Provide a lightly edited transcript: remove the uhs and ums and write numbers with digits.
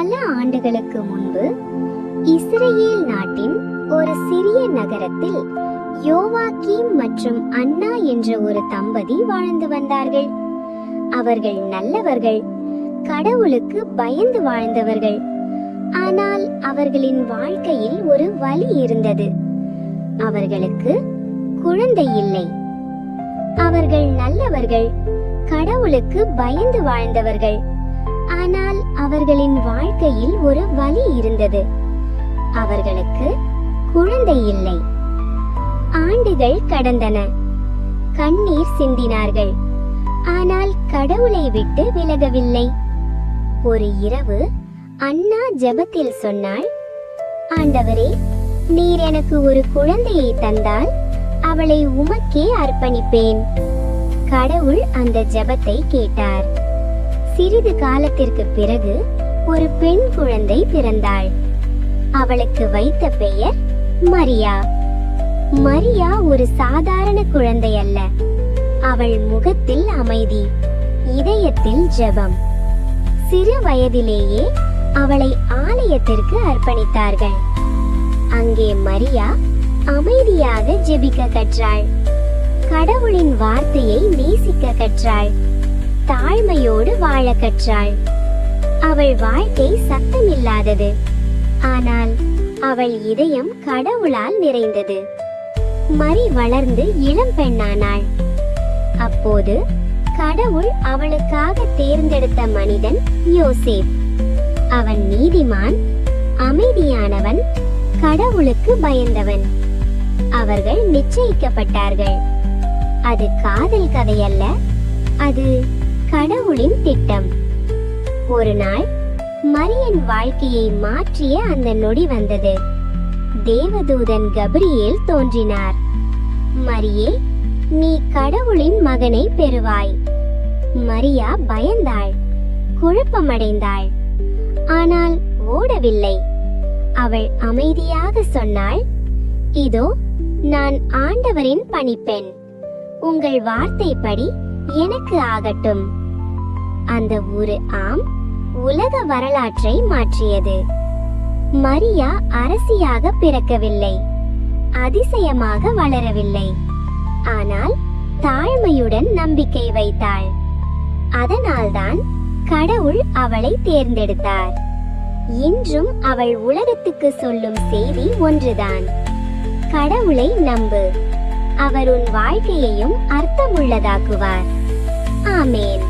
பல ஆண்டுகளுக்கு முன்பு இஸ்ரேல் நாட்டின் ஒரு சிறிய நகரத்தில் யோவாக்கீம் மற்றும் அன்னா என்ற ஒரு தம்பதி வாழ்ந்து வந்தார்கள். அவர்கள் நல்லவர்கள், கடவுளுக்கு பயந்து வாழ்ந்தவர்கள். ஆனால் அவர்களின் வாழ்க்கையில் ஒரு வலி இருந்தது. அவர்களுக்கு குழந்தை இல்லை. அவர்கள் நல்லவர்கள், கடவுளுக்கு பயந்து வாழ்ந்தவர்கள். ஆனால் அவர்களின் வாழ்க்கையில் ஒரு வலி இருந்தது. அவர்களுக்கு குழந்தை இல்லை. ஆண்டுகள் கடந்தன. கண்ணீர் சிந்தினார்கள். ஆனால் கடவுளை விட்டு விலகவில்லை. ஒரு இரவு அன்னா ஜெபத்தில் சொன்னாள், ஆண்டவரே, நீர் எனக்கு ஒரு குழந்தையை தந்தால் அவளை உமக்கே அர்ப்பணிப்பேன். கடவுள் அந்த ஜெபத்தை கேட்டார். சிறிது காலத்திற்கு பிறகு ஒரு பெண் குழந்தை பிறந்தாள். அவளுக்கு வைத்த பெயர் மரியா. மரியா ஒரு சாதாரண குழந்தை அல்ல. அவள் முகத்தில் அமைதி, இதயத்தில் ஜெபம். சிறு வயதிலேயே அவளை ஆலயத்திற்கு அர்ப்பணித்தார்கள். அங்கே மரியா அமைதியாக ஜெபிக்க கற்றாள். கடவுளின் வார்த்தையை நேசிக்க கற்றாள். தாழ்மையோடு வாழ கற்றாள். அவள் வாழ்க்கை சத்தமில்லாதது. ஆனால் அவள் இதயம் கடவுளால் நிறைந்தது. மரி வளர்ந்து இளம் பெண்ணானாள். அப்போது கடவுள் அவளுக்காக தேர்ந்தெடுத்த மனிதன் யோசேப். அவன் நீதிமான், அமைதியானவன், கடவுளுக்கு பயந்தவன். அவர்கள் நிச்சயிக்கப்பட்டார்கள். அது காதல் கதையல்ல, அது கடவுளின் திட்டம். ஒரு நாள் மரியின் வாழ்க்கையை மாற்றிய அந்த நொடி வந்தது. தேவதூதன் கபிரியேல் தோன்றினார். மரியே, நீ கடவுளின் மகனை பெறுவாய். மரியா பயந்தாள், குழப்பமடைந்தாள். ஆனால் ஓடவில்லை. அவள் அமைதியாக சொன்னாள், இதோ நான் ஆண்டவரின் பணிப்பெண். உங்கள் வார்த்தைப்படி எனக்கு ஆகட்டும். அந்த ஒரு ஆம் உலக வரலாற்றை மாற்றியது. மரியா அரசியாக பிறக்கவில்லை, அதிசயமாக வளரவில்லை. ஆனால் தாழ்மையுடன் நம்பிக்கை வைத்தாள். அதனால்தான் கடவுள் அவளை தேர்ந்தெடுத்தார். இன்றும் அவள் உலகத்துக்கு சொல்லும் செய்தி ஒன்றுதான்: கடவுளை நம்பு, அவர் உன் வாழ்க்கையையும் அர்த்தமுள்ளதாக்குவார். ஆமேன்.